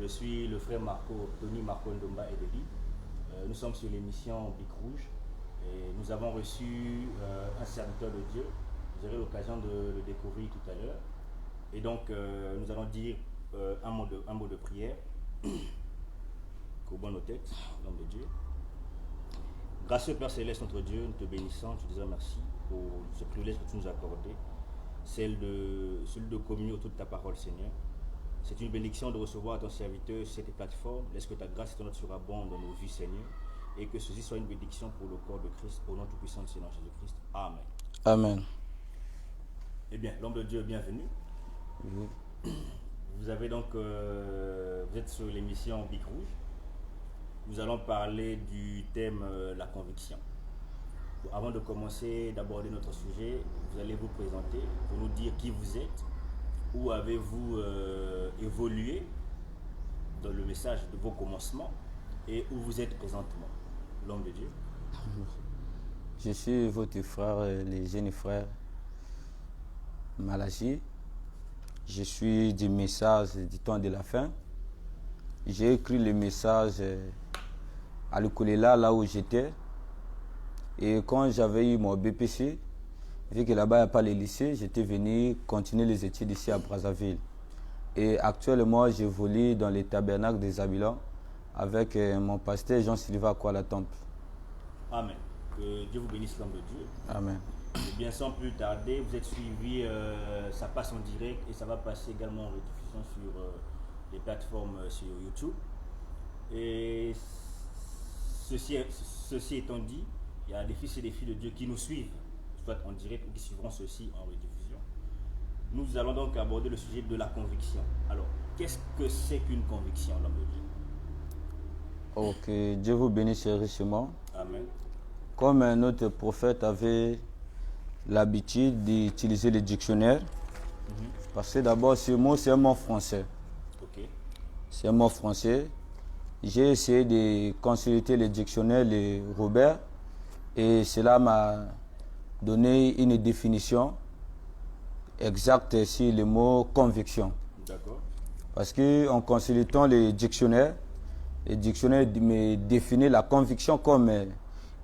Je suis le frère Tony Marco Ndomba Edeli. Nous sommes sur l'émission Bic Rouge et nous avons reçu un serviteur de Dieu. Vous aurez l'occasion de le découvrir tout à l'heure. Et donc, nous allons dire un mot de prière. Qu'au bon nos têtes, l'homme de Dieu. Gracieux Père Céleste, notre Dieu, nous te bénissons, te disons merci pour ce privilège que tu nous as accordé, celui de communier autour de ta parole, Seigneur. C'est une bénédiction de recevoir ton serviteur sur cette plateforme. Laisse que ta grâce et ton ordre surabondent dans nos vies, Seigneur, et que ceci soit une bénédiction pour le corps de Christ, au nom tout-puissant de Seigneur Jésus-Christ. Amen. Amen. Eh bien, l'homme de Dieu, bienvenue. Oui. Vous avez donc, vous êtes sur l'émission Bic Rouge. Nous allons parler du thème la conviction. Bon, avant de commencer d'aborder notre sujet, vous allez vous présenter pour nous dire qui vous êtes, où avez-vous évolué dans le message de vos commencements et où vous êtes présentement, l'homme de Dieu. Je suis votre frère, le jeune frère Malachi. Je suis du message du temps de la fin. J'ai écrit le message à l'Ukulela, là où j'étais. Et quand j'avais eu mon BPC, vu que là-bas il n'y a pas les lycées, j'étais venu continuer les études ici à Brazzaville. Et actuellement, j'évolue dans les tabernacles des Abilans avec mon pasteur Jean-Sylvain Kuala Temple. Amen. Que Dieu vous bénisse, l'homme de Dieu. Amen. Et bien sans plus tarder, vous êtes suivis, ça passe en direct et ça va passer également en rediffusion sur les plateformes sur YouTube. Et ceci étant dit, il y a des fils et des filles de Dieu qui nous suivent, soit en direct ou qui suivront ceci en rediffusion. Nous allons donc aborder le sujet de la conviction. Alors, qu'est-ce que c'est qu'une conviction, l'homme de Dieu? Ok, Dieu vous bénisse richement. Amen. Comme notre prophète avait l'habitude d'utiliser le dictionnaire, parce que d'abord ce mot c'est un mot français. Ok. C'est un mot français. J'ai essayé de consulter le dictionnaire de Robert et cela m'a donné une définition exacte sur le mot conviction. D'accord. Parce qu'en consultant le dictionnaire me définit la conviction comme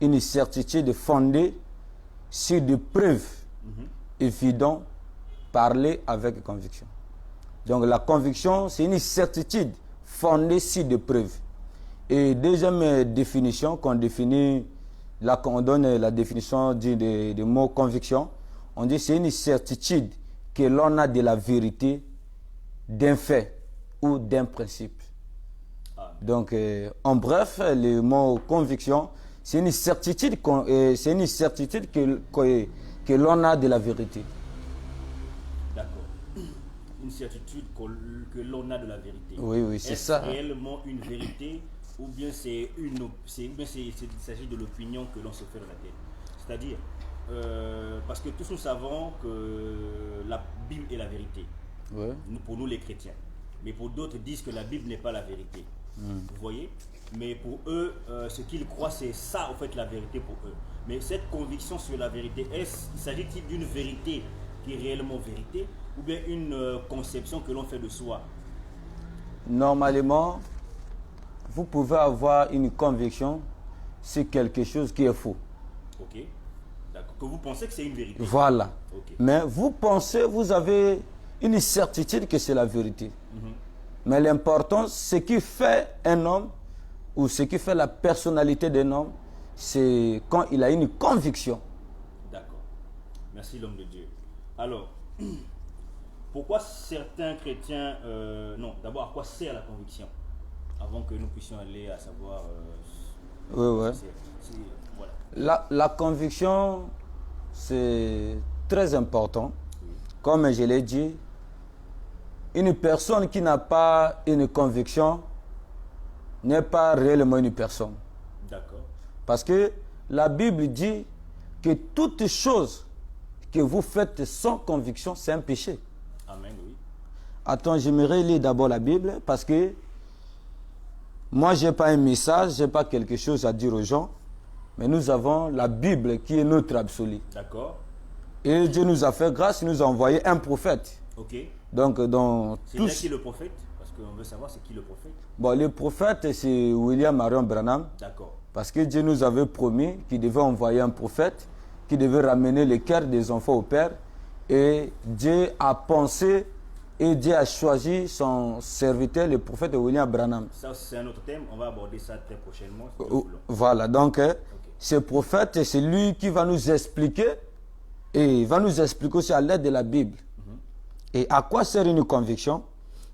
une certitude fondée sur des preuves évidentes, parler avec conviction. Donc la conviction, c'est une certitude fondée sur des preuves. Et deuxième définition, qu'on définit, là qu'on donne la définition du mot conviction, on dit c'est une certitude que l'on a de la vérité d'un fait ou d'un principe. Donc en bref, le mot conviction, c'est une certitude que l'on a de la vérité. D'accord. Une certitude que l'on a de la vérité. Oui, c'est ça. Est-ce réellement une vérité ou bien il s'agit de l'opinion que l'on se fait dans la tête? C'est-à-dire, parce que tous nous savons que la Bible est la vérité. Oui. Pour nous les chrétiens. Mais pour d'autres disent que la Bible n'est pas la vérité. Vous voyez? Mais pour eux, ce qu'ils croient, c'est ça, en fait, la vérité pour eux. Mais cette conviction sur la vérité, il s'agit-il d'une vérité qui est réellement vérité ou bien une conception que l'on fait de soi? Normalement, vous pouvez avoir une conviction sur quelque chose qui est faux. Ok. D'accord. Que vous pensez que c'est une vérité. Voilà. Okay. Mais vous avez une certitude que c'est la vérité. Mais l'important, ce qui fait un homme, ou ce qui fait la personnalité d'un homme, c'est quand il a une conviction. D'accord. Merci l'homme de Dieu. Alors, pourquoi certains chrétiens... non, d'abord, à quoi sert la conviction? Avant que nous puissions aller à savoir... Oui. Voilà. La conviction, c'est très important. Oui. Comme je l'ai dit, une personne qui n'a pas une conviction n'est pas réellement une personne. D'accord. Parce que la Bible dit que toute chose que vous faites sans conviction, c'est un péché. Amen, oui. Attends, j'aimerais lire d'abord la Bible parce que moi, je n'ai pas un message, je n'ai pas quelque chose à dire aux gens, mais nous avons la Bible qui est notre absolu. D'accord. Et Dieu nous a fait grâce, il nous a envoyé un prophète. Ok. Donc, dans c'est tous... qui le prophète? Parce qu'on veut savoir, c'est qui le prophète? Bon, le prophète, c'est William Marion Branham. D'accord. Parce que Dieu nous avait promis qu'il devait envoyer un prophète qui devait ramener les cœurs des enfants au Père. Et Dieu a pensé et Dieu a choisi son serviteur, le prophète William Branham. Ça, c'est un autre thème. On va aborder ça très prochainement. Si nous voulons. Voilà, donc ce prophète, c'est lui qui va nous expliquer et il va nous expliquer aussi à l'aide de la Bible. Et à quoi sert une conviction?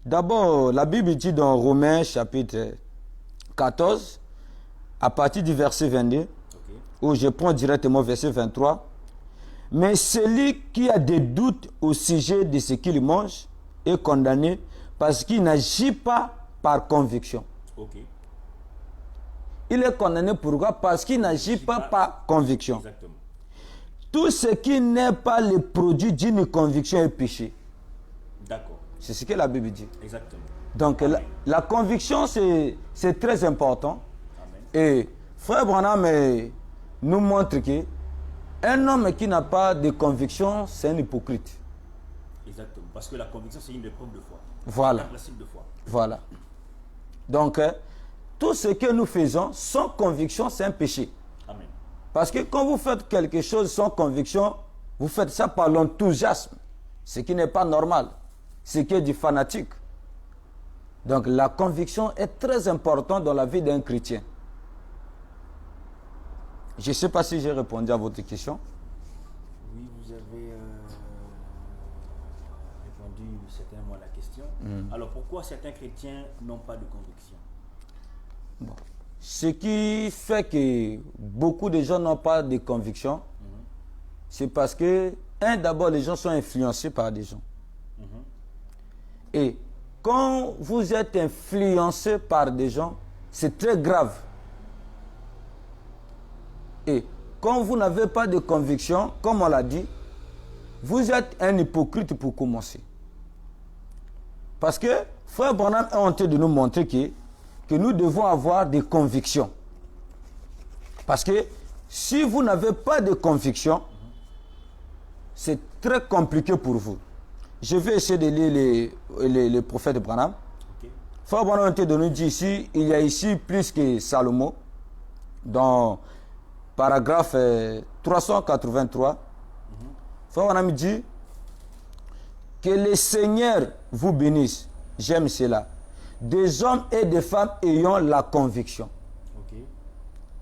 D'abord, la Bible dit dans Romains chapitre 14, à partir du verset 22, où je prends directement verset 23, mais celui qui a des doutes au sujet de ce qu'il mange est condamné parce qu'il n'agit pas par conviction. Il est condamné pourquoi? Parce qu'il n'agit pas par conviction. Exactement. Tout ce qui n'est pas le produit d'une conviction est péché. D'accord. C'est ce que la Bible dit. Exactement. Donc la conviction, c'est très important. Amen. Et Frère Branham nous montre qu'un homme qui n'a pas de conviction, c'est un hypocrite. Exactement. Parce que la conviction, c'est une épreuve de foi. Voilà. Un principe de foi. Voilà. Donc, tout ce que nous faisons sans conviction, c'est un péché. Amen. Parce que quand vous faites quelque chose sans conviction, vous faites ça par l'enthousiasme, ce qui n'est pas normal, ce qui est du fanatique. Donc la conviction est très importante dans la vie d'un chrétien. Je ne sais pas si j'ai répondu à votre question. Oui, vous avez répondu certainement à la question. Alors pourquoi certains chrétiens n'ont pas de conviction? Bon. Ce qui fait que beaucoup de gens n'ont pas de conviction, c'est parce que, d'abord, les gens sont influencés par des gens. Et quand vous êtes influencé par des gens, c'est très grave. Et quand vous n'avez pas de conviction, comme on l'a dit, vous êtes un hypocrite pour commencer. Parce que Frère Branham est en train de nous montrer que nous devons avoir des convictions. Parce que si vous n'avez pas de conviction, c'est très compliqué pour vous. Je vais essayer de lire les prophètes Branham. Frère Branham est en train de nous dire ici, il y a ici plus que Salomon, dans paragraphe 383. Frère Branham dit que le Seigneur vous bénisse. J'aime cela. Des hommes et des femmes ayant la conviction.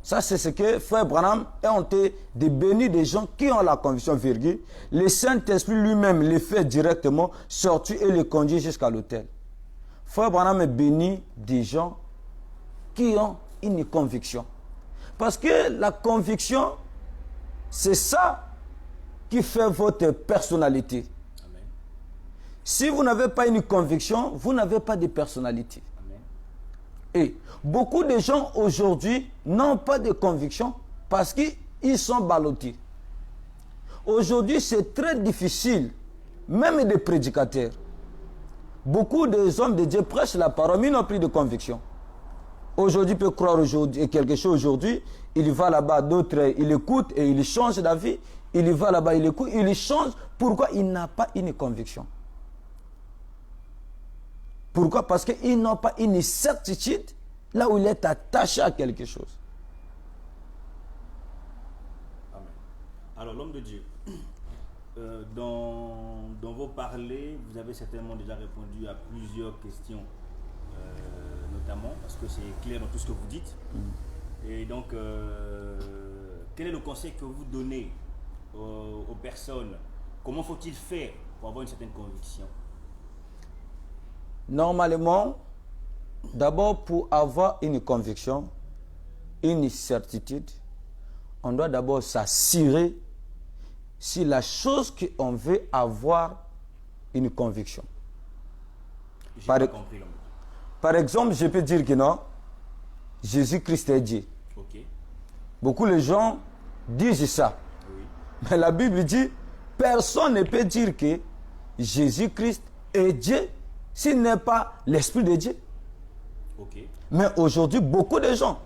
Ça, c'est ce que Frère Branham est en train de bénir des gens qui ont la conviction, virgule. Le Saint-Esprit lui-même les fait directement sortir et les conduire jusqu'à l'autel. Frère Branham bénit des gens qui ont une conviction. Parce que la conviction, c'est ça qui fait votre personnalité. Amen. Si vous n'avez pas une conviction, vous n'avez pas de personnalité. Amen. Et beaucoup de gens aujourd'hui n'ont pas de conviction parce qu'ils sont ballottés. Aujourd'hui, c'est très difficile, même des prédicateurs. Beaucoup des hommes de Dieu prêchent la parole, mais ils n'ont plus de conviction. Aujourd'hui, il peut croire aujourd'hui quelque chose aujourd'hui, il va là-bas, d'autres, il écoute et il change d'avis. Il va là-bas, il écoute, il change. Pourquoi? Il n'a pas une conviction. Pourquoi? Parce qu'il n'a pas une certitude là où il est attaché à quelque chose. Amen. Alors, l'homme de Dieu, dans vos parlers, vous avez certainement déjà répondu à plusieurs questions, notamment, parce que c'est clair dans tout ce que vous dites. Et donc, quel est le conseil que vous donnez aux personnes? Comment faut-il faire pour avoir une certaine conviction? Normalement, D'abord, pour avoir une conviction, une certitude, on doit d'abord s'assurer si la chose qu'on veut avoir une conviction. Par exemple, je peux dire que non, Jésus-Christ est Dieu. Okay. Beaucoup de gens disent ça. Oui. Mais la Bible dit, personne ne peut dire que Jésus-Christ est Dieu s'il n'est pas l'Esprit de Dieu. Okay. Mais aujourd'hui, beaucoup de gens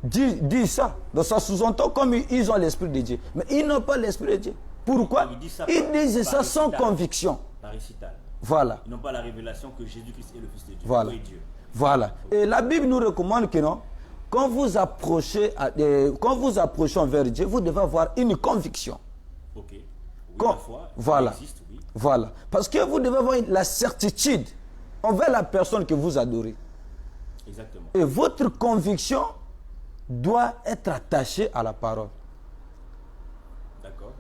disent ça. Donc ça sous-entend comme ils ont l'Esprit de Dieu. Mais ils n'ont pas l'Esprit de Dieu. Pourquoi? Ils disent ça sans conviction. Par récital. Voilà. Ils n'ont pas la révélation que Jésus-Christ est le Fils de Dieu. Voilà. Est Dieu. Voilà. Et la Bible nous recommande que non, quand vous approchez envers Dieu, vous devez avoir une conviction. Ok. Oui, Quand- la foi, voilà. ça existe, oui. Voilà. Parce que vous devez avoir la certitude envers la personne que vous adorez. Exactement. Et votre conviction doit être attachée à la parole. D'accord.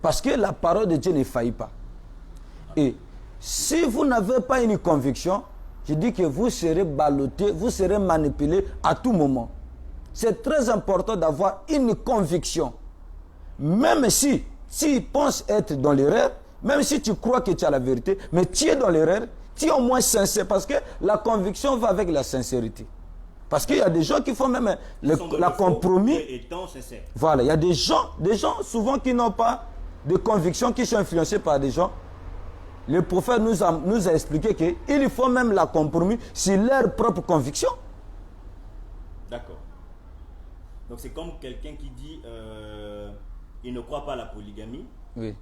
Parce que la parole de Dieu ne faillit pas. Et si vous n'avez pas une conviction, je dis que vous serez ballotté, vous serez manipulé à tout moment. C'est très important d'avoir une conviction. Même si tu penses être dans l'erreur, même si tu crois que tu as la vérité, mais tu es dans l'erreur, tu es au moins sincère, parce que la conviction va avec la sincérité. Parce qu'il y a des gens qui font même Ils sont dans la le faux, compromis. étant sincères. Voilà, il y a des gens souvent qui n'ont pas de conviction, qui sont influencés par des gens. Le prophète nous a expliqué qu'il faut même la compromis sur leur propre conviction. D'accord. Donc c'est comme quelqu'un qui dit il ne croit pas à la polygamie, Oui.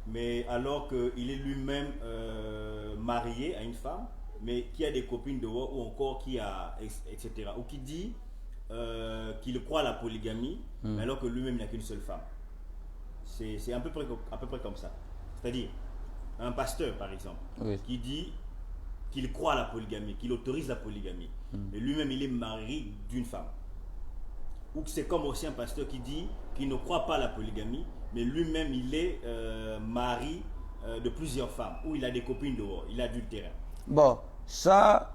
mais alors qu'il est lui-même marié à une femme, mais qui a des copines dehors ou encore qui a, etc. Ou qui dit qu'il croit à la polygamie, mais alors que lui-même n'a qu'une seule femme. C'est à peu près comme ça. C'est-à-dire, un pasteur, par exemple, Oui. qui dit qu'il croit à la polygamie, qu'il autorise la polygamie, mais lui-même il est marié d'une femme. Ou que c'est comme aussi un pasteur qui dit qu'il ne croit pas à la polygamie, mais lui-même il est mari de plusieurs femmes, ou il a des copines dehors, il a du terrain. Bon, ça,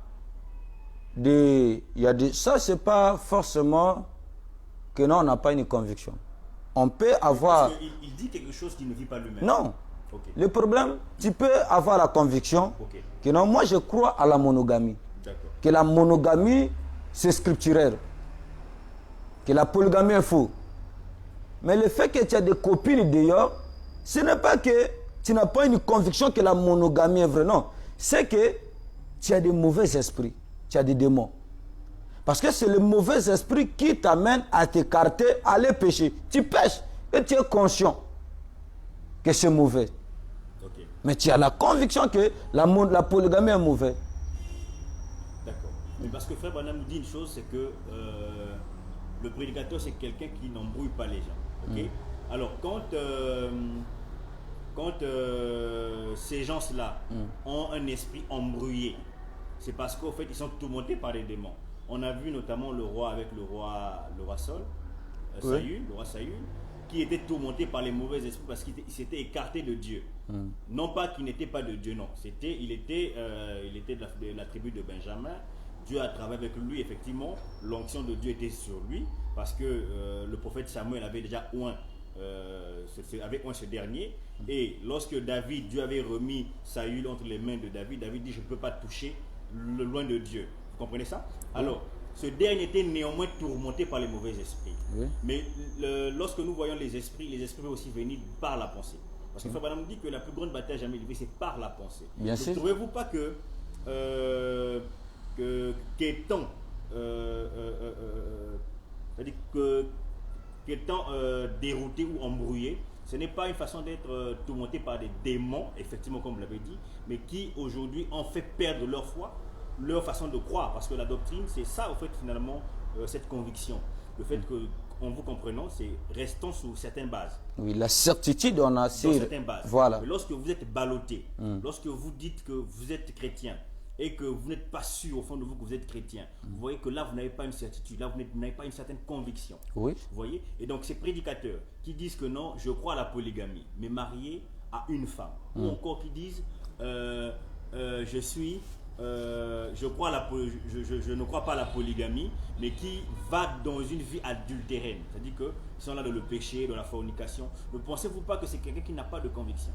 ça c'est pas forcément que non, on n'a pas une conviction. On peut avoir... Parce qu'il dit quelque chose qu'il ne vit pas lui-même. Non. Ok. Le problème, tu peux avoir la conviction Ok. que non, moi je crois à la monogamie. D'accord. Que la monogamie, c'est scripturaire. Que la polygamie est faux. Mais le fait que tu as des copines d'ailleurs, ce n'est pas que tu n'as pas une conviction que la monogamie est vraie. Non. C'est que tu as des mauvais esprits. Tu as des démons. Parce que c'est le mauvais esprit qui t'amène à t'écarter, à aller pécher. Tu pêches et tu es conscient que c'est mauvais. Ok. Mais tu as la conviction que la polygamie est mauvaise. D'accord. Mais parce que Frère Branham nous dit une chose, c'est que le prédicateur, c'est quelqu'un qui n'embrouille pas les gens. Ok. Alors, quand ces gens-là ont un esprit embrouillé, c'est parce qu'en fait, ils sont tourmentés par des démons. On a vu notamment le roi avec le roi Saül, Oui. le roi Saül, qui était tourmenté par les mauvais esprits parce qu'il s'était écarté de Dieu. Non pas qu'il n'était pas de Dieu, non. Il était de la tribu de Benjamin. Dieu a travaillé avec lui, effectivement. L'onction de Dieu était sur lui parce que le prophète Samuel avait déjà oint ce dernier. Et lorsque Dieu avait remis Saül entre les mains de David dit: je ne peux pas toucher le loin de Dieu. Vous comprenez ça? Alors, ce dernier était néanmoins tourmenté par les mauvais esprits. Oui. Mais lorsque nous voyons les esprits peuvent aussi venir par la pensée. Parce que Frère Branham dit que la plus grande bataille jamais livrée, c'est par la pensée. Bien Ne sûr. trouvez-vous pas qu'étant dérouté ou embrouillé, ce n'est pas une façon d'être tourmenté par des démons, effectivement comme vous l'avez dit, mais qui aujourd'hui ont fait perdre leur foi, leur façon de croire, parce que la doctrine, c'est ça, au fait, finalement, cette conviction. Le fait que, en vous comprenant, c'est restons sur certaines bases. Oui, la certitude, on a Sur certaines bases. Voilà. Mais lorsque vous êtes ballotté, lorsque vous dites que vous êtes chrétien et que vous n'êtes pas sûr au fond de vous que vous êtes chrétien, vous voyez que là, vous n'avez pas une certitude, là, vous n'avez pas une certaine conviction. Oui. Vous voyez? Et donc, ces prédicateurs qui disent que non, je crois à la polygamie, mais marié à une femme. Ou encore qui disent, je ne crois pas à la polygamie, mais qui va dans une vie adultérine. C'est-à-dire qu'ils sont là dans le péché, dans la fornication. Ne pensez-vous pas que c'est quelqu'un qui n'a pas de conviction?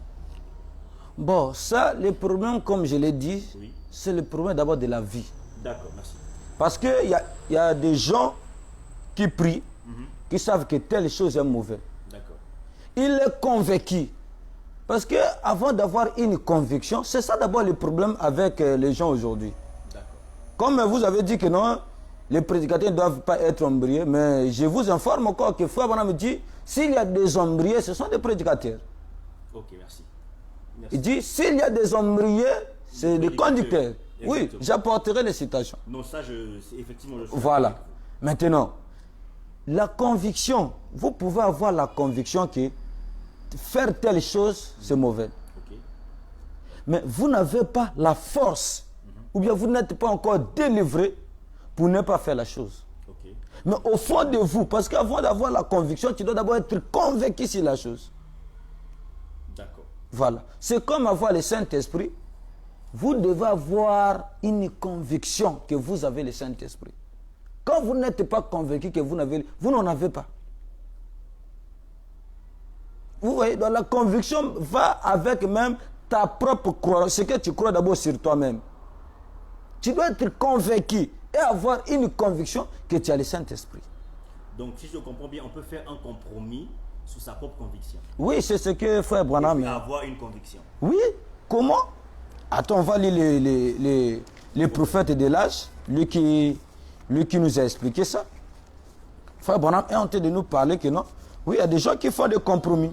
Bon, ça, le problème, comme je l'ai dit, Oui. c'est le problème d'abord de la vie. D'accord, merci. Parce qu'il y a des gens qui prient, qui savent que telle chose est mauvaise. D'accord. Il est convaincu. Parce que avant d'avoir une conviction, c'est ça d'abord le problème avec les gens aujourd'hui. D'accord. Comme vous avez dit que non, les prédicateurs ne doivent pas être ombriés, mais je vous informe encore que Frère Branham me dit, s'il y a des ombriés, ce sont des prédicateurs. Ok, merci. Il dit, s'il y a des ombriers, c'est des conducteurs. Oui, Exactement. j'apporterai les citations. Non, ça, effectivement, je suis Voilà. Maintenant, la conviction, vous pouvez avoir la conviction que faire telle chose, c'est mauvais. Ok. Mais vous n'avez pas la force, ou bien vous n'êtes pas encore délivré pour ne pas faire la chose. Ok. Mais au fond de vous, parce qu'avant d'avoir la conviction, tu dois d'abord être convaincu sur la chose. D'accord. Voilà. C'est comme avoir le Saint-Esprit. Vous devez avoir une conviction que vous avez le Saint-Esprit. Quand vous n'êtes pas convaincu que vous n'en avez pas. Vous voyez, donc la conviction va avec même ta propre croyance, ce que tu crois d'abord sur toi-même. Tu dois être convaincu et avoir une conviction que tu as le Saint-Esprit. Donc, si je comprends bien, on peut faire un compromis sur sa propre conviction. Oui, c'est ce que Frère Branham. Et avoir une conviction. Oui, comment? Attends, on va lire les prophètes de l'âge, lui qui nous a expliqué ça. Frère Branham est en train de nous parler que non. Oui, il y a des gens qui font des compromis.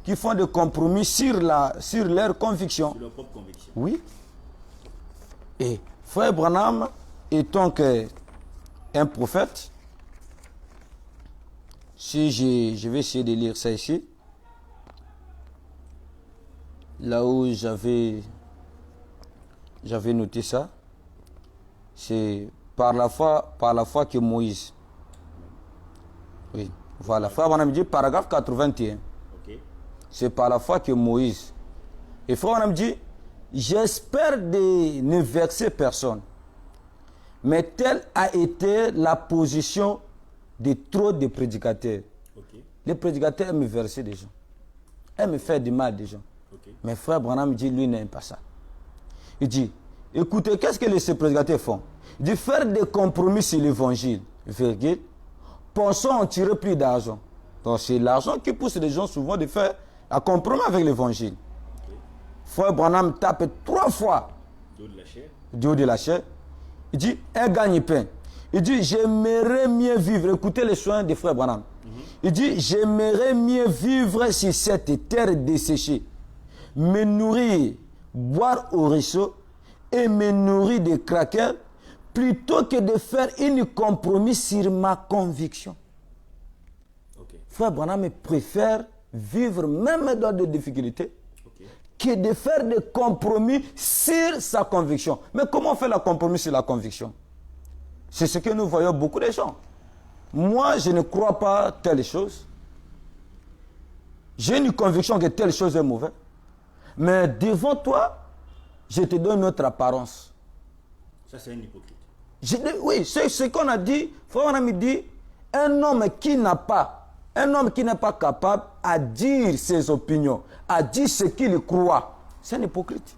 Qui font des compromis sur leur conviction. Sur leur propre conviction. Oui. Et Frère Branham étant qu'un prophète, si je vais essayer de lire ça ici, là où j'avais noté ça, c'est par la foi que Moïse. Oui, voilà. Frère Branham dit paragraphe 81. Ok. C'est par la foi que Moïse. Et Frère Branham dit, j'espère de ne vexer personne. Mais telle a été la position de trop de prédicateurs. Ok. Les prédicateurs aiment verser des gens. Aiment faire du mal des gens. Ok. Mais Frère Branham dit, lui n'aime pas ça. Il dit, écoutez, qu'est-ce que ces prédicateurs font? Il dit, faire des compromis sur l'évangile, virgule, pensons en tirer plus d'argent. Donc c'est l'argent qui pousse les gens souvent de faire un compromis avec l'évangile. Ok. Frère Branham tape 3 fois Dos de la chair. du haut de la chair. Il dit, un gagne-pain. Il dit, j'aimerais mieux vivre. Écoutez les soins des frères Branham. Il dit, j'aimerais mieux vivre sur cette terre desséchée. Me nourrir, boire au ruisseau et me nourrir de craqueurs plutôt que de faire un compromis sur ma conviction. Ok. Frère Branham préfère vivre même dans des difficultés Ok. que de faire des compromis sur sa conviction. Mais comment faire le compromis sur la conviction? C'est ce que nous voyons beaucoup de gens. Moi, je ne crois pas telle chose. J'ai une conviction que telle chose est mauvaise. Mais devant toi, je te donne notre apparence. Ça, c'est un hypocrite. Oui, c'est ce qu'on a dit. Frère Branham dit, un homme qui n'est pas capable à dire ses opinions, à dire ce qu'il croit, c'est un hypocrite.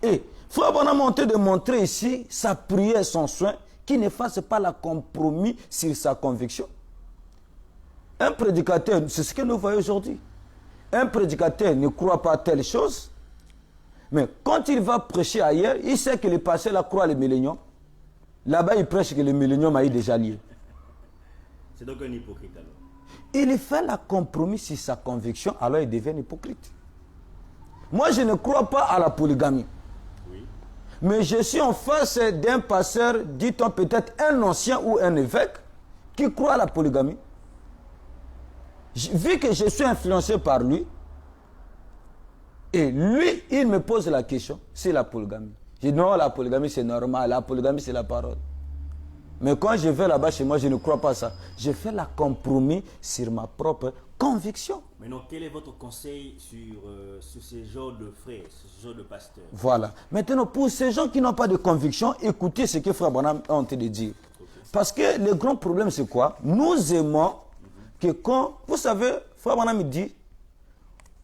Et Frère Branham a tenté de montrer ici sa prière, son soin, qui ne fasse pas le compromis sur sa conviction. Un prédicateur, c'est ce que nous voyons aujourd'hui. Un prédicateur ne croit pas à telle chose, mais quand il va prêcher ailleurs, il sait que le passé la croit les milléniums. Là-bas, il prêche que le millénium a eu déjà lieu. C'est donc un hypocrite alors. Il fait le compromis sur sa conviction, alors il devient hypocrite. Moi, je ne crois pas à la polygamie. Oui. Mais je suis en face d'un pasteur, dit-on peut-être un ancien ou un évêque, qui croit à la polygamie. Vu que je suis influencé par lui, et lui, il me pose la question, c'est la polygamie. Je dis non, la polygamie c'est normal, la polygamie c'est la parole. Mais quand je vais là-bas chez moi, je ne crois pas à ça. Je fais le compromis sur ma propre conviction. Maintenant, quel est votre conseil sur ces genres de frères, ce genre de pasteurs? Voilà. Maintenant, pour ces gens qui n'ont pas de conviction, écoutez ce que Frère Branham a en train de dire. Okay. Parce que le grand problème, c'est quoi? Nous aimons que quand, vous savez, Frère Branham dit,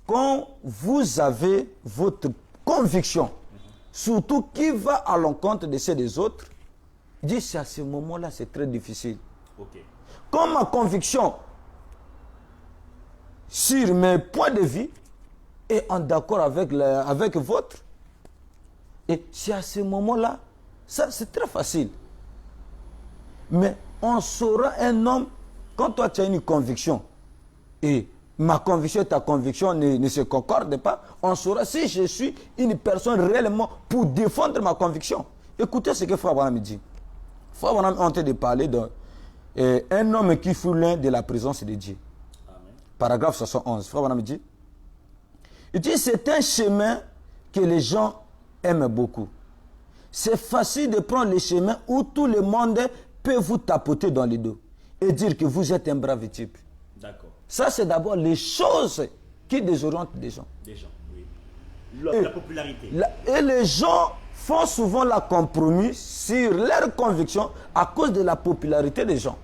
quand vous avez votre conviction, surtout qui va à l'encontre de ceux des autres, il dit, c'est à ce moment-là, c'est très difficile. Okay. Quand ma conviction sur mes points de vue est en d'accord avec votre, et c'est à ce moment-là, ça c'est très facile. Mais on saura un homme, quand toi tu as une conviction, et ma conviction et ta conviction ne se concordent pas, on saura si je suis une personne réellement pour défendre ma conviction. Écoutez ce que Frère Branham dit. Frère Branham est en train de parler d'un homme qui fut loin de la présence de Dieu. Amen. Paragraphe 71. Frère Branham dit, il dit, c'est un chemin que les gens aiment beaucoup. C'est facile de prendre le chemin où tout le monde peut vous tapoter dans le dos et dire que vous êtes un brave type. D'accord. Ça, c'est d'abord les choses qui désorientent les gens. Des gens, oui. La popularité. Et les gens font souvent la compromis sur leurs convictions à cause de la popularité des gens.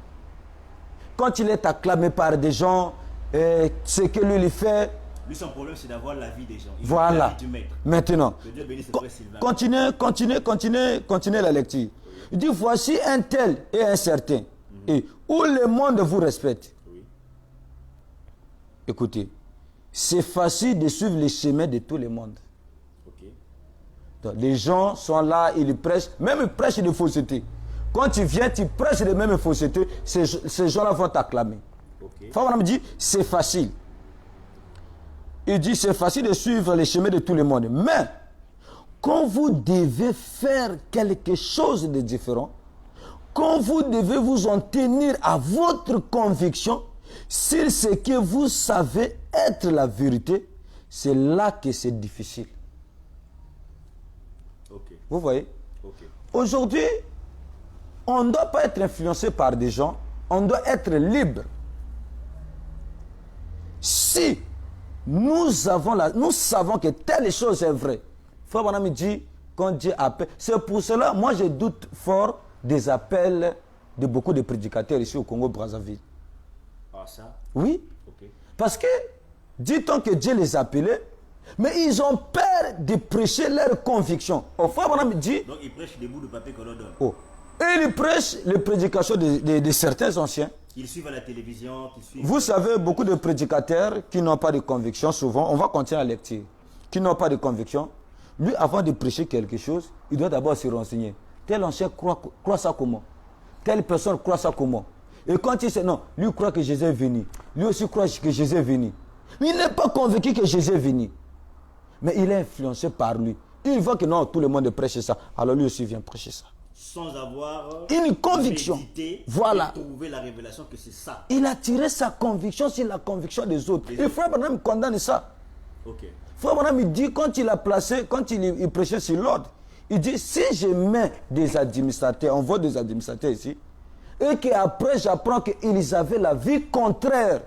Quand il est acclamé par des gens, ce que lui fait... Lui, son problème, c'est d'avoir l'avis des gens. Il voilà. veut l'avis du maître. Maintenant, Que Dieu bénisse le frère Sylvain. continuez la lecture. Il dit, voici un tel et un certain, et où le monde vous respecte. Oui. Écoutez, c'est facile de suivre les chemins de tout le monde. Ok. Donc, les gens sont là, ils prêchent, même ils prêchent de fausseté. Quand tu viens, tu prêches les mêmes faussetés, ces gens-là vont t'acclamer. Ok. Frère me dit, c'est facile. Il dit, c'est facile de suivre les chemins de tout le monde. Mais, quand vous devez faire quelque chose de différent, quand vous devez vous en tenir à votre conviction, sur ce que vous savez être la vérité, c'est là que c'est difficile. Ok. Vous voyez? Ok. Aujourd'hui, on ne doit pas être influencé par des gens, on doit être libre. Si nous savons que telle chose est vraie, Frère Branham dit, quand Dieu appelle, c'est pour cela, moi je doute fort des appels de beaucoup de prédicateurs ici au Congo-Brazzaville. Ah, ça? Oui, Ok. parce que, dit-on que Dieu les appelait, mais ils ont peur de prêcher leurs convictions. Au Frère Branham dit... Donc, ils prêchent des bouts de papier qu'on leur donne. Oh. Et ils prêchent les prédications de certains anciens. Ils suivent à la télévision, ils suivent... Vous savez, beaucoup de prédicateurs qui n'ont pas de conviction, souvent, on va continuer la lecture, qui n'ont pas de conviction, lui, avant de prêcher quelque chose, il doit d'abord se renseigner. Tel ancien croit ça comment? Telle personne croit ça comment? Et quand il sait, non, lui croit que Jésus est venu. Lui aussi croit que Jésus est venu. Mais il n'est pas convaincu que Jésus est venu. Mais il est influencé par lui. Il voit que non, tout le monde prêche ça. Alors lui aussi vient prêcher ça. Sans avoir une conviction. Médité, voilà. Et trouver la révélation que c'est ça. Il a tiré sa conviction sur la conviction des autres. Et Frère Branham condamne ça. Ok. Frère Branham, il dit, quand il a placé, quand il prêchait sur l'ordre, il dit, si je mets des administrateurs, on voit des administrateurs ici, et qu'après j'apprends qu'ils avaient la vie contraire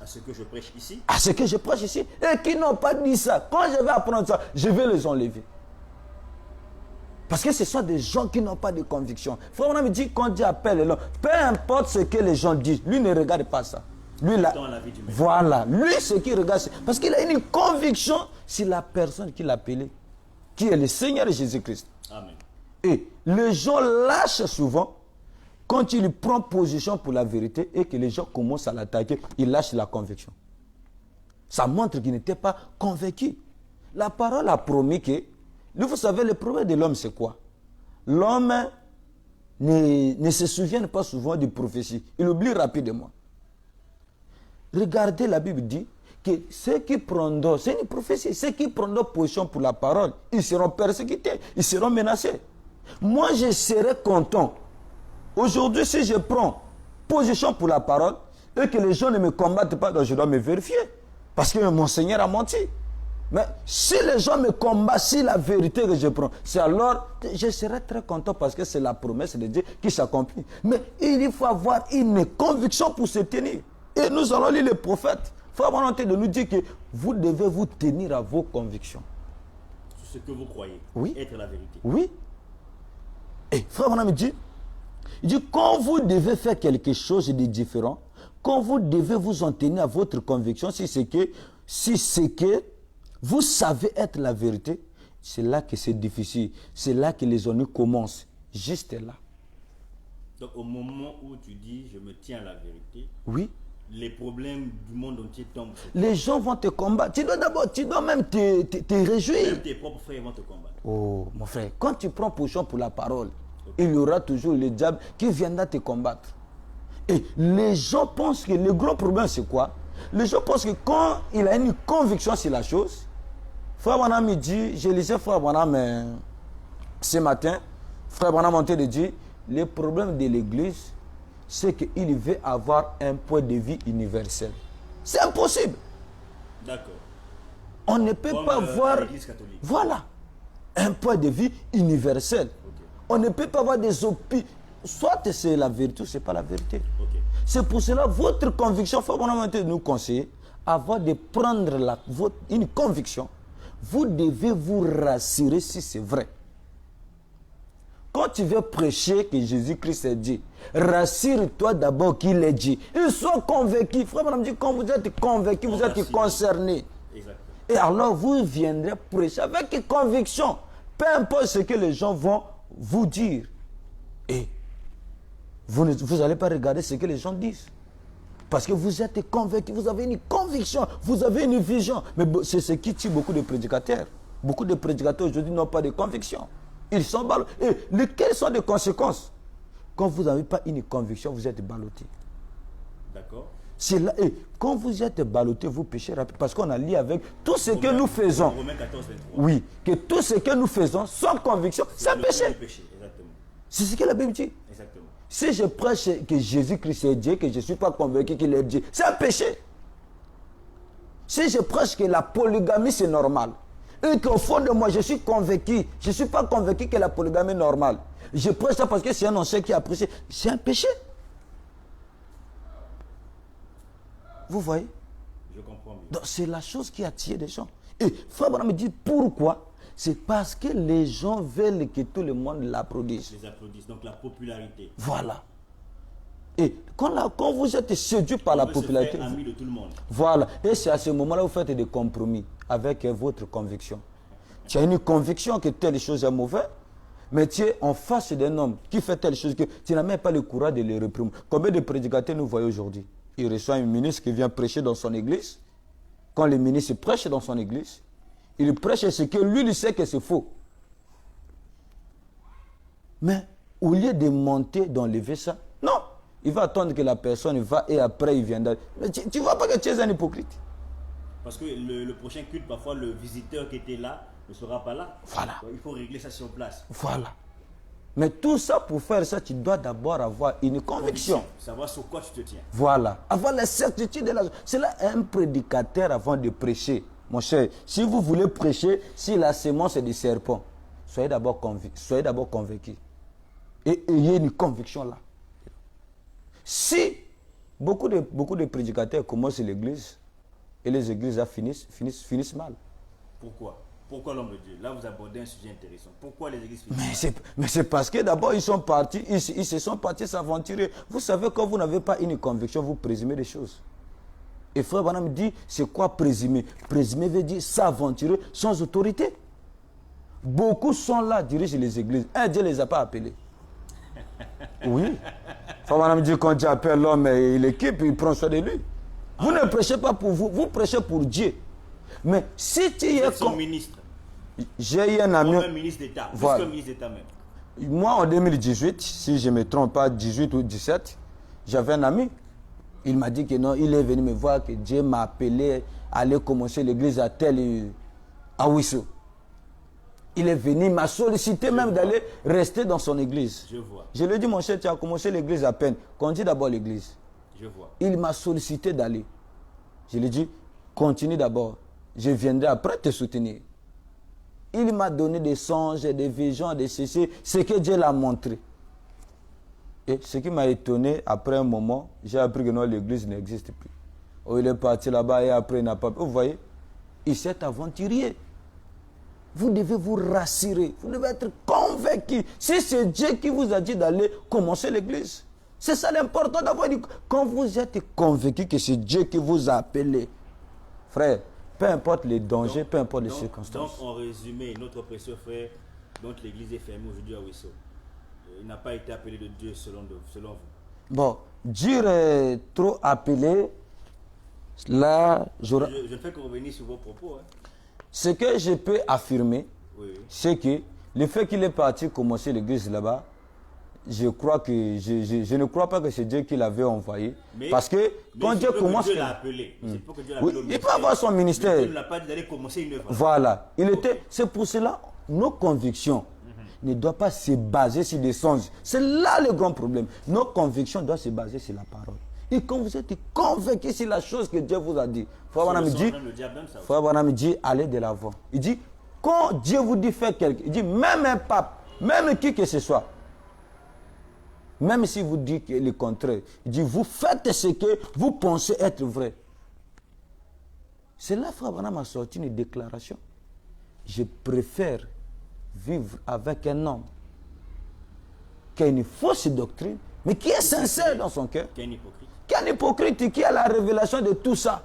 à ce que je prêche ici, à ce que je prêche ici, et qui n'ont pas dit ça, quand je vais apprendre ça, je vais les enlever. Parce que ce sont des gens qui n'ont pas de conviction. Frère Branham me dit, quand Dieu appelle l'homme, peu importe ce que les gens disent, lui ne regarde pas ça. Lui, là, voilà, lui ce qu'il regarde, parce qu'il a une conviction sur la personne qu'il a appelée, qui est le Seigneur Jésus-Christ. Amen. Et les gens lâchent souvent quand il prend position pour la vérité et que les gens commencent à l'attaquer, il lâche la conviction. Ça montre qu'il n'était pas convaincu. La parole a promis que, vous savez, le problème de l'homme, c'est quoi? L'homme ne se souvient pas souvent des prophéties. Il oublie rapidement. Regardez, la Bible dit que ceux qui prendront, c'est une prophétie, ceux qui prendront position pour la parole, ils seront persécutés, ils seront menacés. Moi, je serais content. Aujourd'hui, si je prends position pour la parole et que les gens ne me combattent pas, donc je dois me vérifier. Parce que mon Seigneur a menti. Mais si les gens me combattent, si la vérité que je prends, c'est alors, je serai très content parce que c'est la promesse de Dieu qui s'accomplit. Mais il faut avoir une conviction pour se tenir. Et nous allons lire les prophètes. Il faut avoir volonté de nous dire que vous devez vous tenir à vos convictions. Sur ce que vous croyez être la vérité. Oui. Et Frère Branham dit, quand vous devez faire quelque chose de différent, quand vous devez vous en tenir à votre conviction, si c'est que vous savez être la vérité, c'est là que c'est difficile. C'est là que les ennuis commencent. Juste là. Donc au moment où tu dis, je me tiens à la vérité, oui, les problèmes du monde entier tombent. Les gens vont te combattre. Tu dois même te réjouir. Même tes propres frères vont te combattre. Oh, mon frère, quand tu prends position pour la parole, il y aura toujours le diable qui viendra te combattre. Et les gens pensent que le gros problème, c'est quoi? Les gens pensent que quand il a une conviction sur la chose, Frère Branham me dit, je lisais Frère Branham ce matin, Frère Branham montait de dire, le problème de l'Église, c'est qu'il veut avoir un point de vue universel. C'est impossible. D'accord. On ne peut pas voir... Voilà. Un point de vue universel. Okay. On ne peut pas avoir des opinions. Soit c'est la vérité, ou ce n'est pas la vérité. Okay. C'est pour cela, votre conviction, Frère Branham nous conseiller, avant de prendre une conviction, vous devez vous rassurer si c'est vrai. Quand tu veux prêcher que Jésus-Christ est Dieu, rassure-toi d'abord qu'il est Dieu. Ils sont convaincus. Frère Branham dit, quand vous êtes convaincus, vous êtes concernés. Exactement. Et alors vous viendrez prêcher avec conviction. Peu importe ce que les gens vont vous dire. Et vous n'allez pas regarder ce que les gens disent. Parce que vous êtes convaincus, vous avez une conviction, vous avez une vision. Mais c'est ce qui tue beaucoup de prédicateurs. Beaucoup de prédicateurs aujourd'hui n'ont pas de conviction. Ils sont ballottés. Et quelles sont les conséquences? Quand vous n'avez pas une conviction, vous êtes ballotté. D'accord. C'est là, et quand vous êtes ballotté, vous péchez rapidement. Parce qu'on a lié avec tout ce que nous faisons. Romains 14, 23. Oui, que tout ce que nous faisons sans conviction, c'est un péché. C'est ce que la Bible dit. Exactement. Si je prêche que Jésus-Christ est Dieu, que je ne suis pas convaincu qu'il est Dieu, c'est un péché. Si je prêche que la polygamie c'est normal, et qu'au fond de moi je suis convaincu, je ne suis pas convaincu que la polygamie est normale, je prêche ça parce que c'est un ancien qui a prêché, c'est un péché. Vous voyez? Je comprends bien. Donc c'est la chose qui attire les gens. Et Frère Branham me dit pourquoi? C'est parce que les gens veulent que tout le monde l'applaudisse. Les applaudissent, donc la popularité. Voilà. Et quand vous êtes séduit par la popularité, se faire ami de tout le monde. Voilà. Et c'est à ce moment-là que vous faites des compromis avec votre conviction. Tu as une conviction que telle chose est mauvaise, mais tu es en face d'un homme qui fait telle chose que tu n'as même pas le courage de le réprimer. Combien de prédicateurs nous voyons aujourd'hui? Il reçoit un ministre qui vient prêcher dans son église. Quand le ministre prêche dans son église, il prêche ce que lui, il sait que c'est faux. Mais au lieu de monter, d'enlever ça, non. Il va attendre que la personne va et après il viendra. Mais tu ne vois pas que tu es un hypocrite. Parce que le prochain culte, parfois le visiteur qui était là ne sera pas là. Voilà. Donc, il faut régler ça sur place. Voilà. Mais tout ça, pour faire ça, tu dois d'abord avoir une conviction. Savoir sur quoi tu te tiens. Voilà. Avoir la certitude de la chose. C'est là un prédicateur avant de prêcher. Mon cher, si vous voulez prêcher, si la semence est du serpent, soyez d'abord convaincu. Et ayez une conviction là. Si beaucoup de prédicateurs commencent l'église, et les églises finissent mal. Pourquoi l'homme de Dieu? Là, vous abordez un sujet intéressant. Pourquoi les églises finissent mal? Mais c'est parce que d'abord, ils sont partis, ils se sont partis s'aventurer. Vous savez, quand vous n'avez pas une conviction, vous présumez des choses. Et Frère Branham dit, c'est quoi présumer? Présumer veut dire s'aventurer sans autorité. Beaucoup sont là, dirigent les églises. Dieu ne les a pas appelés. Oui. Frère Branham dit, quand Dieu appelle l'homme et l'équipe, il prend soin de lui. Vous ne prêchez pas pour vous, vous prêchez pour Dieu. Mais si tu es son ministre. J'ai eu un ami. Un ministre d'État. Voilà. Un ministre d'État même. Moi, en 2018, si je ne me trompe pas, 18 ou 17, j'avais un ami. Il m'a dit que non, il est venu me voir, que Dieu m'a appelé à aller commencer l'église à Wissou. Il est venu, il m'a sollicité même d'aller rester dans son église. Je vois. Je lui ai dit, mon cher, tu as commencé l'église à peine. Conduis d'abord l'église. Je vois. Il m'a sollicité d'aller. Je lui ai dit, continue d'abord. Je viendrai après te soutenir. Il m'a donné des songes, des visions, des ceci, ce que Dieu l'a montré. Et ce qui m'a étonné, après un moment, j'ai appris que non, l'église n'existe plus. Oh, il est parti là-bas et après il n'a pas... Vous voyez, il s'est aventurier. Vous devez vous rassurer. Vous devez être convaincu. Si c'est Dieu qui vous a dit d'aller commencer l'église, c'est ça l'important d'avoir dit. Quand vous êtes convaincu que c'est Dieu qui vous a appelé, frère, peu importe les dangers, peu importe les circonstances. Donc, en résumé, notre précieux frère, dont l'église est fermée aujourd'hui à Wissou, il n'a pas été appelé de Dieu selon vous. Bon, dire trop appelé, là, je ne fais que revenir sur vos propos. Hein. Ce que je peux affirmer, oui. C'est que le fait qu'il est parti commencer l'église là-bas, je crois que je ne crois pas que c'est Dieu qui l'avait envoyé. Parce que quand Dieu commence... Dieu l'a appelé. Oui, il peut avoir son ministère. Dieu ne l'a pas dit d'aller commencer une œuvre. Voilà. C'est pour cela, nos convictions ne doivent pas se baser sur des songes. C'est là le grand problème. Nos convictions doivent se baser sur la parole. Et quand vous êtes convaincu sur la chose que Dieu vous a dit, Frère Branham dit, allez de l'avant. Il dit, quand Dieu vous dit faire quelque chose, il dit, même un pape, même qui que ce soit, même si vous dites le contraire, il dit, vous faites ce que vous pensez être vrai. C'est là, Frère Branham a sorti une déclaration. Je préfère vivre avec un homme qui a une fausse doctrine, mais qui est sincère dans son cœur. Qui est un hypocrite. Qui est un hypocrite, qui a la révélation de tout ça.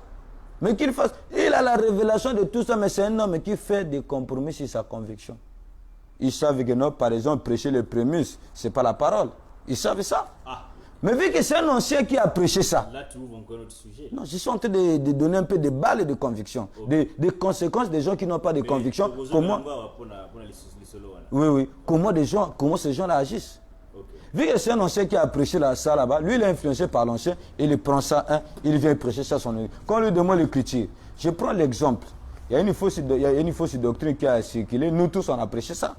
Mais qu'il fasse, il a la révélation de tout ça, mais c'est un homme qui fait des compromis sur sa conviction. Ils savent que non, par exemple, prêcher les prémices, ce n'est pas la parole. Ils savent ça. Ah. Mais vu que c'est un ancien qui a prêché ça. Là, tu ouvres encore notre sujet. Non, je suis en train de donner un peu de balles de conviction. Okay. Des conséquences des gens qui n'ont pas de conviction. Comment... Oui. Comment ces gens-là agissent. Okay. Vu que c'est un ancien qui a prêché ça là-bas, lui il est influencé par l'ancien, il prend ça, il vient prêcher ça à son église. Quand on lui demande l'écriture, je prends l'exemple. Il y a une fausse doctrine qui a circulé, nous tous on a prêché ça.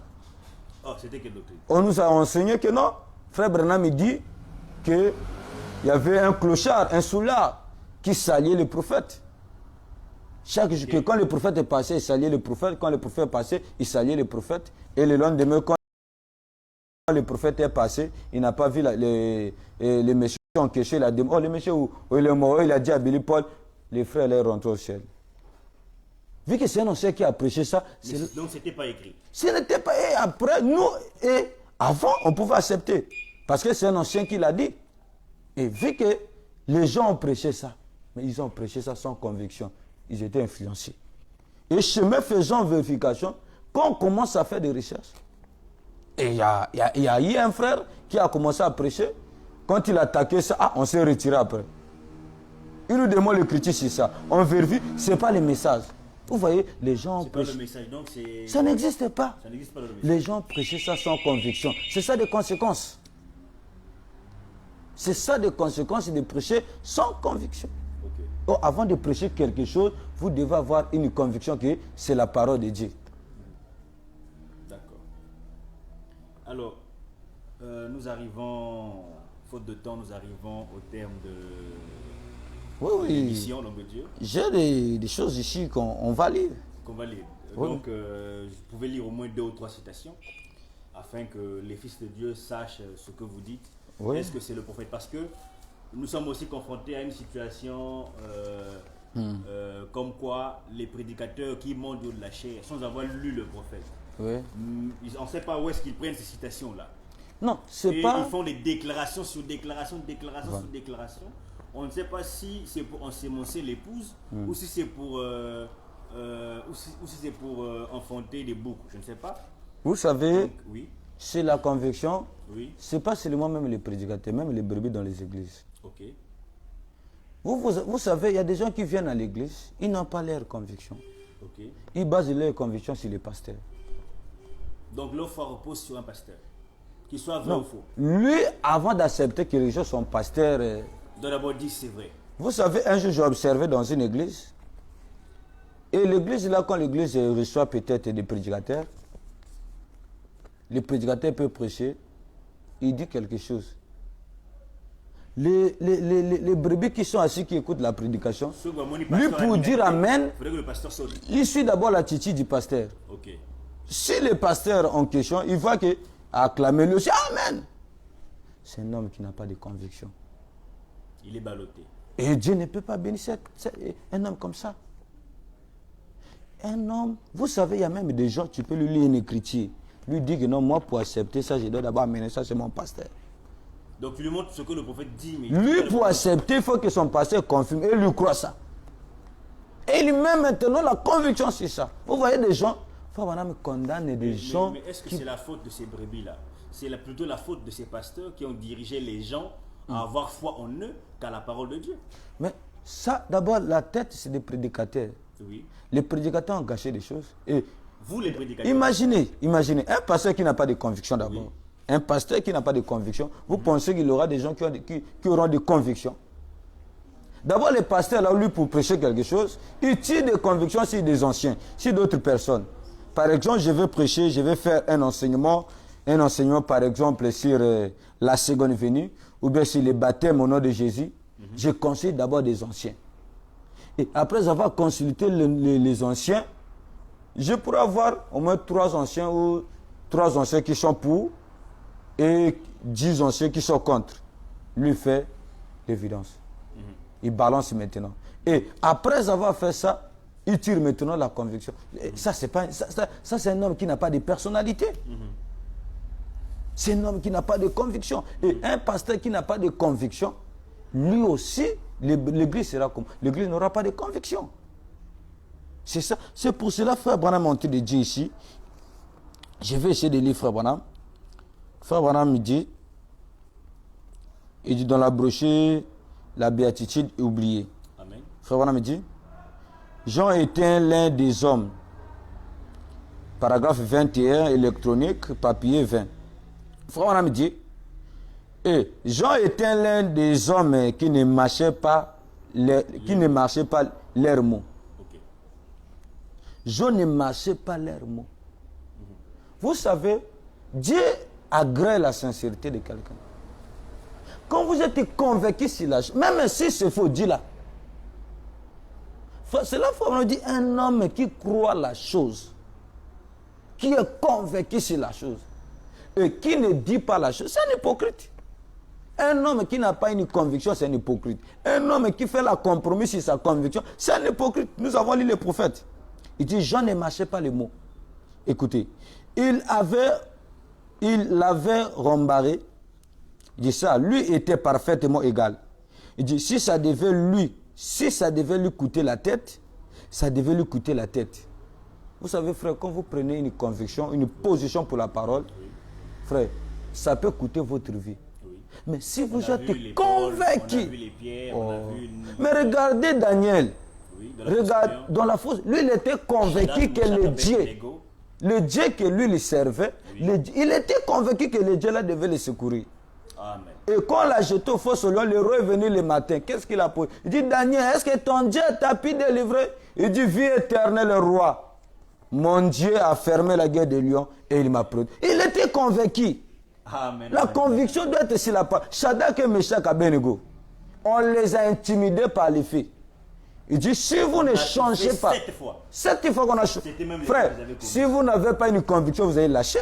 Oh, c'était quelle doctrine? On nous a enseigné que non. Frère Branham il dit qu'il y avait un clochard, un soulard qui saluait le prophète. Que quand le prophète est passé, il saluait le prophète. Quand le prophète est passé, il saluait le prophète. Et le lendemain, quand le prophète est passé, il n'a pas vu les messieurs qui ont caché. Il a dit, oh, le monsieur où il est mort, il a dit à Billy Paul, les frères allaient rentrer au ciel. Vu que c'est un ancien qui a prêché ça. Donc ce n'était pas écrit. Ce n'était pas. Et après, nous, et avant, on pouvait accepter. Parce que c'est un ancien qui l'a dit. Et vu que les gens ont prêché ça, mais ils ont prêché ça sans conviction, ils étaient influencés. Et chemin faisant vérification, quand on commence à faire des recherches, et il y a eu un frère qui a commencé à prêcher, quand il a attaqué ça, on s'est retiré après. Il nous demande le critique sur ça. On vérifie, ce n'est pas le message. Vous voyez, les gens ont prêché. Pas le message, donc ça n'existe pas. Ça n'existe pas le message. Les gens prêchaient ça sans conviction. C'est ça des conséquences. C'est ça des conséquences de prêcher sans conviction. Okay. Donc, avant de prêcher quelque chose, vous devez avoir une conviction que c'est la parole de Dieu. D'accord. Alors, nous arrivons, faute de temps, nous arrivons au terme de l'émission, nom de Dieu. J'ai des choses ici qu'on va lire. Qu'on va lire. Donc, vous pouvez lire au moins 2 ou 3 citations, afin que les fils de Dieu sachent ce que vous dites. Oui. Est-ce que c'est le prophète? Parce que nous sommes aussi confrontés à une situation comme quoi les prédicateurs qui montent de la chair sans avoir lu le prophète. Oui. On ne sait pas où est-ce qu'ils prennent ces citations-là. Non, c'est pas... Ils font des déclarations sur déclarations, sur déclarations. On ne sait pas si c'est pour ensemencer l'épouse ou si c'est pour, enfanter des boucs. Je ne sais pas. Vous savez... Donc, oui. C'est la conviction, oui. Ce n'est pas seulement même les prédicateurs, même les brebis dans les églises. Okay. Vous savez, il y a des gens qui viennent à l'église, ils n'ont pas leur conviction. Okay. Ils basent leur conviction sur les pasteurs. Donc leur foi repose sur un pasteur, qu'il soit vrai ou faux. Lui, avant d'accepter que les gens sont pasteurs... doit d'abord dire c'est vrai. Vous savez, un jour j'ai observé dans une église, et l'église là, quand l'église reçoit peut-être des prédicateurs, le prédicateur peut prêcher, il dit quelque chose. Les brebis qui sont assis, qui écoutent la prédication, lui pour dire Amen, il suit d'abord l'attitude du pasteur. Okay. Si le pasteur en question, il voit que acclamer le Amen, c'est un homme qui n'a pas de conviction. Il est ballotté. Et Dieu ne peut pas bénir un homme comme ça. Un homme, vous savez, il y a même des gens, tu peux lui lire une écriture. Lui dit que non, moi pour accepter ça, je dois d'abord amener ça, c'est mon pasteur. Donc tu lui montres ce que le prophète dit. Mais lui pour accepter, il faut que son pasteur confirme et lui croit ça. Et il met maintenant la conviction sur ça. Vous voyez des gens, Frère Branham condamne des gens. Mais est-ce que c'est la faute de ces brebis-là? C'est plutôt la faute de ces pasteurs qui ont dirigé les gens à avoir foi en eux qu'à la parole de Dieu. Mais ça, d'abord, la tête, c'est des prédicateurs. Oui. Les prédicateurs ont gâché des choses. Et vous, les prédicateurs. Imaginez, un pasteur qui n'a pas de conviction d'abord. Oui. Un pasteur qui n'a pas de conviction, vous pensez qu'il aura des gens qui auront des convictions? D'abord, les pasteurs, là, lui, pour prêcher quelque chose, ils tirent des convictions sur des anciens, sur d'autres personnes. Par exemple, je vais prêcher, je vais faire un enseignement par exemple, sur la seconde venue, ou bien sur les baptêmes au nom de Jésus. Je conseille d'abord des anciens. Et après avoir consulté les anciens, je pourrais avoir au moins 3 anciens ou 3 anciens qui sont pour et 10 anciens qui sont contre. Lui fait l'évidence. Il balance maintenant. Et après avoir fait ça, il tire maintenant la conviction. Et ça, c'est un homme qui n'a pas de personnalité. C'est un homme qui n'a pas de conviction. Et un pasteur qui n'a pas de conviction, lui aussi, l'église sera comme. L'église n'aura pas de conviction. C'est ça. C'est pour cela, frère Branham m'a dit ici. Je vais essayer de lire frère Branham. Frère Branham me dit, il dit dans la brochure, la béatitude oubliée. Amen. Frère Branham me dit, Jean était l'un des hommes. Paragraphe 21, électronique, papier 20. Frère Branham me dit, et Jean était l'un des hommes qui ne marchaient pas leurs mots. Okay. Jean ne marchait pas leurs mots. Vous savez, Dieu agrée la sincérité de quelqu'un. Quand vous êtes convaincu sur la chose, même si c'est faux, dis-la. C'est là qu'on dit un homme qui croit la chose, qui est convaincu sur la chose, et qui ne dit pas la chose, c'est un hypocrite. Un homme qui n'a pas une conviction, c'est un hypocrite. Un homme qui fait la compromis sur sa conviction, c'est un hypocrite. Nous avons lu les prophètes. Il dit, Jean ne marchait pas les mots. Écoutez, il l'avait rembarré. Il dit ça, lui était parfaitement égal. Il dit, si ça devait lui coûter la tête, ça devait lui coûter la tête. Vous savez, frère, quand vous prenez une conviction, une position pour la parole, frère, ça peut coûter votre vie. Oui. Mais si vous êtes convaincu, mais regardez Daniel, dans la fosse, lui il était convaincu que le Dieu que lui il servait, il était convaincu que le Dieu là devait le secourir. Amen. Et quand on l'a jeté au faux lion, le roi est venu le matin. Qu'est-ce qu'il a posé? Il dit, Daniel, est-ce que ton Dieu t'a pu délivrer? Il dit, vie éternelle, roi. Mon Dieu a fermé la guerre des lions et il m'a protégé. Il était convaincu. Amen. La conviction doit être sur la parole. Shadrach et Meshach et Abednego, on les a intimidés par les faits. Il dit, si vous ne changez pas. 7 fois qu'on a changé. Frère, si vous n'avez pas une conviction, vous allez lâcher.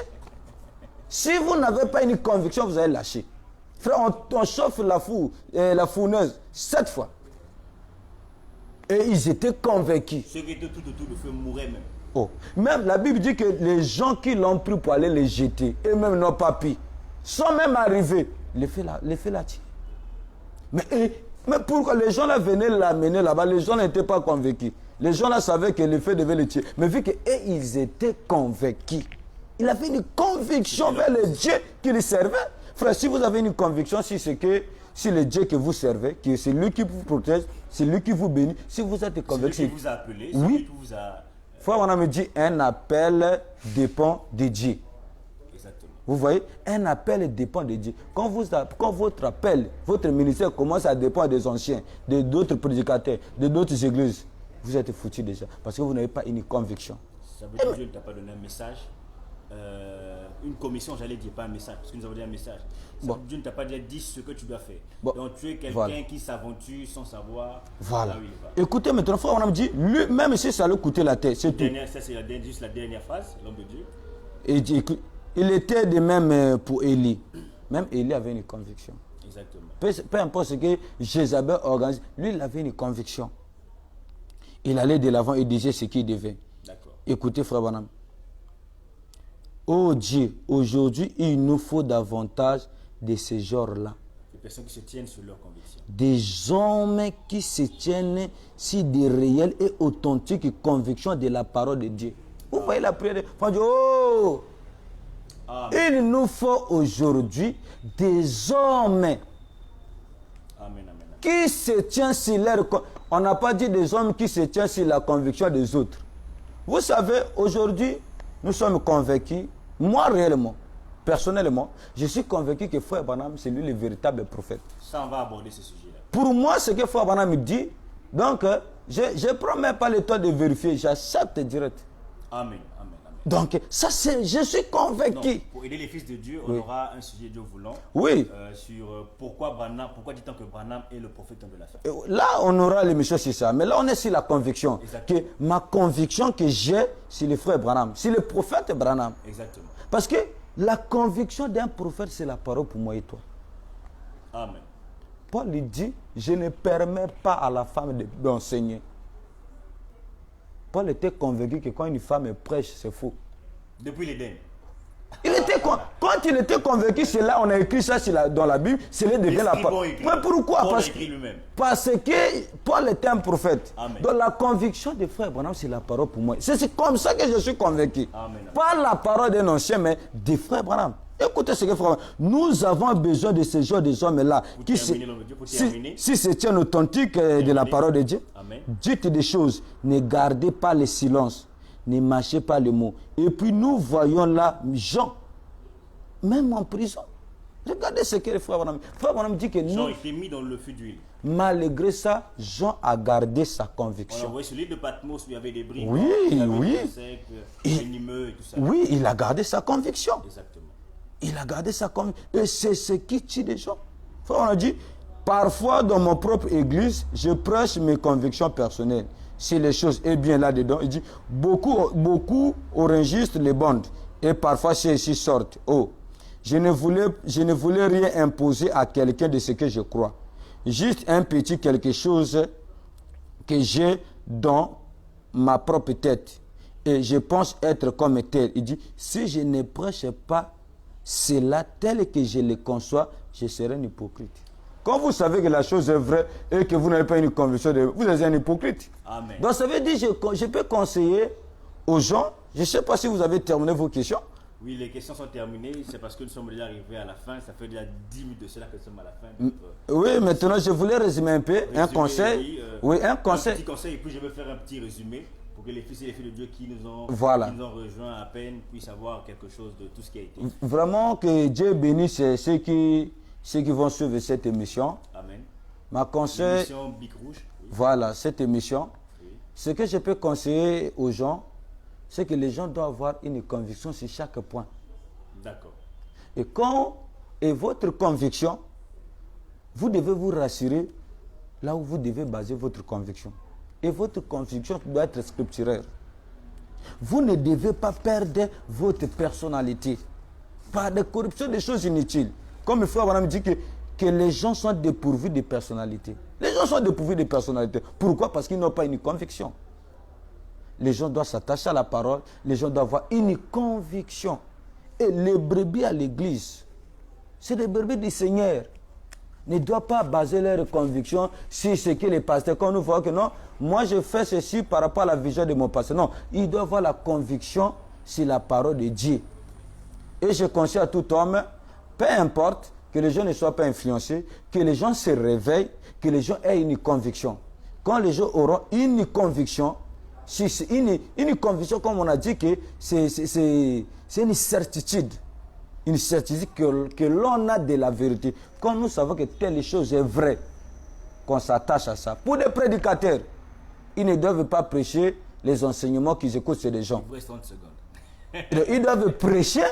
Si vous n'avez pas une conviction, vous allez lâcher. Frère, on chauffe la fourneuse 7 fois. Et ils étaient convaincus. Ceux qui étaient tout autour du feu mouraient même. Oh. Même la Bible dit que les gens qui l'ont pris pour aller les jeter, eux-mêmes n'ont pas pu, sont même arrivés. Les faits là tirent. Mais pourquoi les gens là venaient l'amener là-bas, les gens n'étaient pas convaincus. Les gens là savaient que les faits devaient les tuer. Mais vu qu'ils étaient convaincus, il avait une conviction vers le Dieu qui les servait. Frère, si vous avez une conviction, si le Dieu que vous servez, que c'est lui qui vous protège, c'est lui qui vous bénit, si vous êtes convaincu. C'est lui qui vous a appelé, c'est oui. lui qui vous a... Frère, on a me dit, un appel dépend de Dieu. Exactement. Vous voyez, un appel dépend de Dieu. Quand votre appel, votre ministère commence à dépendre des anciens, d'autres prédicateurs, d'autres églises, vous êtes foutus déjà. Parce que vous n'avez pas une conviction. Ça veut dire que Dieu ne t'a pas donné un message. Une commission, j'allais dire, pas un message, parce que nous avons dit un message. Dieu ne t'a pas dit ce que tu dois faire. Donc tu es quelqu'un qui s'aventure sans savoir. Voilà. Écoutez maintenant, frère, on a dit, lui, même si ça lui coûtait la tête, c'est tout. Ça, c'est juste la dernière phrase, l'homme de Dieu. Et il était de même pour Élie. Même Élie avait une conviction. Exactement. Peu importe ce que Jézabel organise, lui, il avait une conviction. Il allait de l'avant et disait ce qu'il devait. D'accord. Écoutez, frère Branham. Oh Dieu, aujourd'hui, il nous faut davantage de ce genre-là. Des personnes qui se tiennent sur leur conviction. Des hommes qui se tiennent sur des réelles et authentiques convictions de la parole de Dieu. Vous voyez la prière de oh! Amen. Il nous faut aujourd'hui des hommes qui se tiennent sur leur... On n'a pas dit des hommes qui se tiennent sur la conviction des autres. Vous savez, aujourd'hui, nous sommes convaincus, moi réellement, personnellement, je suis convaincu que Frère Branham, c'est lui le véritable prophète. Ça, on va aborder ce sujet-là. Pour moi, ce que Frère Branham me dit, donc, je ne prends même pas le temps de vérifier, j'accepte direct. Amen, amen, amen. Donc, ça, je suis convaincu. Donc, pour aider les fils de Dieu, on aura un sujet, Dieu voulant, Oui. sur pourquoi dit-on que Branham est le prophète de la fin. Là, on aura l'émission sur ça. Mais là, on est sur la conviction. Exactement. Que ma conviction que j'ai, c'est le frère Branham, c'est le prophète Branham. Exactement. Parce que la conviction d'un prophète, c'est la parole pour moi et toi. Amen. Paul lui dit, je ne permets pas à la femme d'enseigner. Paul était convaincu que quand une femme prêche, c'est faux. Depuis l'Éden. Quand il était convaincu, c'est là, on a écrit ça dans la Bible, c'est là devient la parole. Mais pourquoi? Parce que Paul était un prophète. Amen. Donc la conviction des frères Branham, c'est la parole pour moi. C'est comme ça que je suis convaincu. Amen. Pas la parole d'un ancien, mais des frères Branham. Écoutez ce que frère Branham. Nous avons besoin de ce genre de hommes-là. Si c'est un authentique de la parole de Dieu, Amen. Dites des choses, ne gardez pas le silence. Ne mâchez pas les mots. Et puis nous voyons là Jean, même en prison. Regardez ce que le frère Branham dit. Frère Branham dit que Jean était mis dans le feu d'huile. Malgré ça, Jean a gardé sa On conviction. a envoyé sur l'île de Patmos où il y avait des brigands, Oui, il y avait oui. des insectes, des animaux et tout ça. Oui, il a gardé sa conviction. Exactement. Il a gardé sa conviction. Et c'est ce qui tue des gens. Frère, on a dit, parfois dans mon propre église, je prêche mes convictions personnelles. Si les choses est bien là-dedans, il dit, beaucoup enregistrent les bandes. Et parfois, celles-ci sortent. Oh, je ne voulais rien imposer à quelqu'un de ce que je crois. Juste un petit quelque chose que j'ai dans ma propre tête. Et je pense être comme tel. Il dit, si je ne prêche pas cela tel que je le conçois, je serai un hypocrite. Quand vous savez que la chose est vraie et que vous n'avez pas une conviction, vous êtes un hypocrite. Amen. Donc ça veut dire que je peux conseiller aux gens, je ne sais pas si vous avez terminé vos questions. Oui, les questions sont terminées, c'est parce que nous sommes déjà arrivés à la fin, ça fait déjà 10 minutes de cela que nous sommes à la fin. Donc, oui, maintenant je voulais résumer un peu, un conseil. Oui, un conseil. Un petit conseil, et puis je vais faire un petit résumé pour que les fils et les filles de Dieu qui nous ont rejoints à peine puissent avoir quelque chose de tout ce qui a été. Vraiment que Dieu bénisse ceux qui vont suivre cette émission. Amen. Ma conseil. L'émission Bic Rouge. Oui. Voilà, cette émission. Oui. Ce que je peux conseiller aux gens, c'est que les gens doivent avoir une conviction sur chaque point. D'accord. Et votre conviction, vous devez vous rassurer là où vous devez baser votre conviction. Et votre conviction doit être scripturaire. Vous ne devez pas perdre votre personnalité par des corruptions, des choses inutiles. Comme le frère Branham dit que les gens sont dépourvus de personnalité. Les gens sont dépourvus de personnalité. Pourquoi? Parce qu'ils n'ont pas une conviction. Les gens doivent s'attacher à la parole. Les gens doivent avoir une conviction. Et les brebis à l'église, c'est des brebis du Seigneur. Ne doivent pas baser leur conviction sur ce que les pasteurs, quand nous voyons que non, moi je fais ceci par rapport à la vision de mon pasteur. Non, ils doivent avoir la conviction sur la parole de Dieu. Et je conseille à tout homme, peu importe, que les gens ne soient pas influencés, que les gens se réveillent, que les gens aient une conviction. Quand les gens auront une conviction, une conviction, comme on a dit, que c'est une certitude. Une certitude que l'on a de la vérité. Quand nous savons que telle chose est vraie, qu'on s'attache à ça. Pour les prédicateurs, ils ne doivent pas prêcher les enseignements qu'ils écoutent chez les gens. Il vous reste 30 secondes. Ils doivent prêcher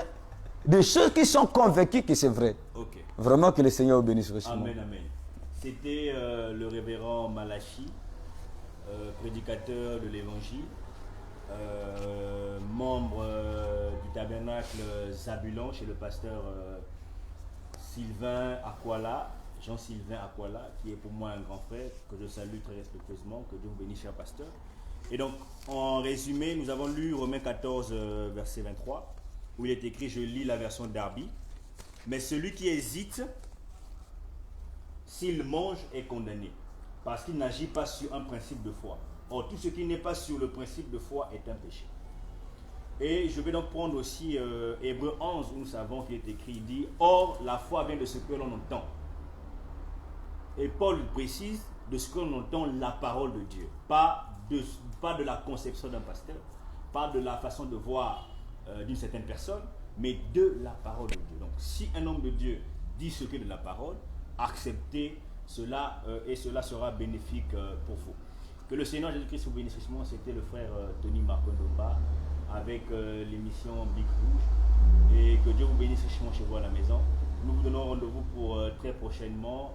des choses qui sont convaincus que c'est vrai. Okay. Vraiment que le Seigneur vous bénisse. Amen, amen. C'était le révérend Malachi, prédicateur de l'évangile, membre du tabernacle Zabulon chez le pasteur Sylvain Aquala, Jean-Sylvain Aquala, qui est pour moi un grand frère, que je salue très respectueusement, que Dieu vous bénisse, cher pasteur. Et donc, en résumé, nous avons lu Romains 14, verset 23, où il est écrit, je lis la version Darby, mais celui qui hésite, s'il mange, est condamné, parce qu'il n'agit pas sur un principe de foi. Or, tout ce qui n'est pas sur le principe de foi est un péché. Et je vais donc prendre aussi Hébreux 11, où nous savons qu'il est écrit, il dit, or, la foi vient de ce que l'on entend. Et Paul précise de ce que l'on entend, la parole de Dieu, pas de la conception d'un pasteur, pas de la façon de voir d'une certaine personne, mais de la parole de Dieu. Donc, si un homme de Dieu dit ce que de la parole, acceptez cela et cela sera bénéfique pour vous. Que le Seigneur Jésus-Christ vous bénisse richement. C'était le frère Tony Makondomba avec l'émission Big Rouge. Et que Dieu vous bénisse richement chez vous à la maison. Nous vous donnons rendez-vous pour très prochainement.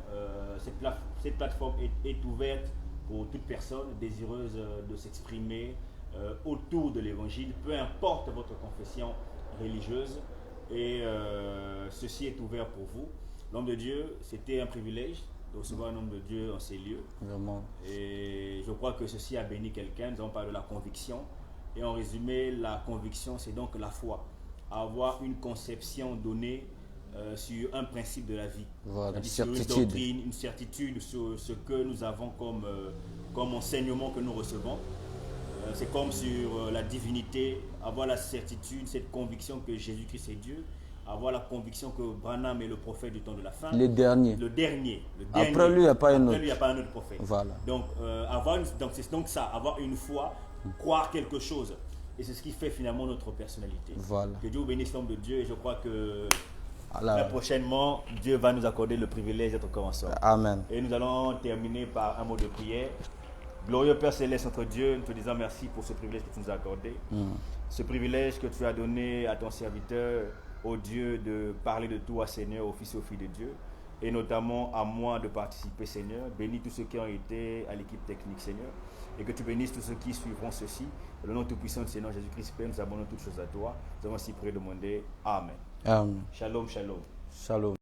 Cette plateforme est ouverte pour toute personne désireuse de s'exprimer autour de l'évangile, peu importe votre confession religieuse. Et ceci est ouvert pour vous. L'homme de Dieu, c'était un privilège de recevoir un homme de Dieu en ces lieux. Vraiment. Et je crois que ceci a béni quelqu'un. Nous avons parlé de la conviction. Et en résumé, la conviction, c'est donc la foi. Avoir une conception donnée sur un principe de la vie. Voilà, une certitude. Une doctrine, une certitude sur ce que nous avons comme enseignement que nous recevons. C'est comme sur la divinité, avoir la certitude, cette conviction que Jésus-Christ est Dieu, avoir la conviction que Branham est le prophète du temps de la fin. Le dernier. Après lui, il n'y a pas un autre prophète. Voilà. Donc, c'est donc ça, avoir une foi, croire quelque chose. Et c'est ce qui fait finalement notre personnalité. Voilà. Que Dieu vous bénisse l'homme de Dieu et je crois que prochainement, Dieu va nous accorder le privilège d'être encore ensemble. Amen. Et nous allons terminer par un mot de prière. Glorieux Père Céleste, notre Dieu, nous te disons merci pour ce privilège que tu nous as accordé. Ce privilège que tu as donné à ton serviteur, au Dieu, de parler de toi, Seigneur, au Fils et aux filles de Dieu. Et notamment à moi de participer, Seigneur. Bénis tous ceux qui ont été à l'équipe technique, Seigneur. Et que tu bénisses tous ceux qui suivront ceci. Dans le nom tout-puissant du Seigneur Jésus-Christ, Père, nous abandonnons toutes choses à toi. Nous avons ainsi prié, demandé. Amen. Amen. Shalom, shalom. Shalom.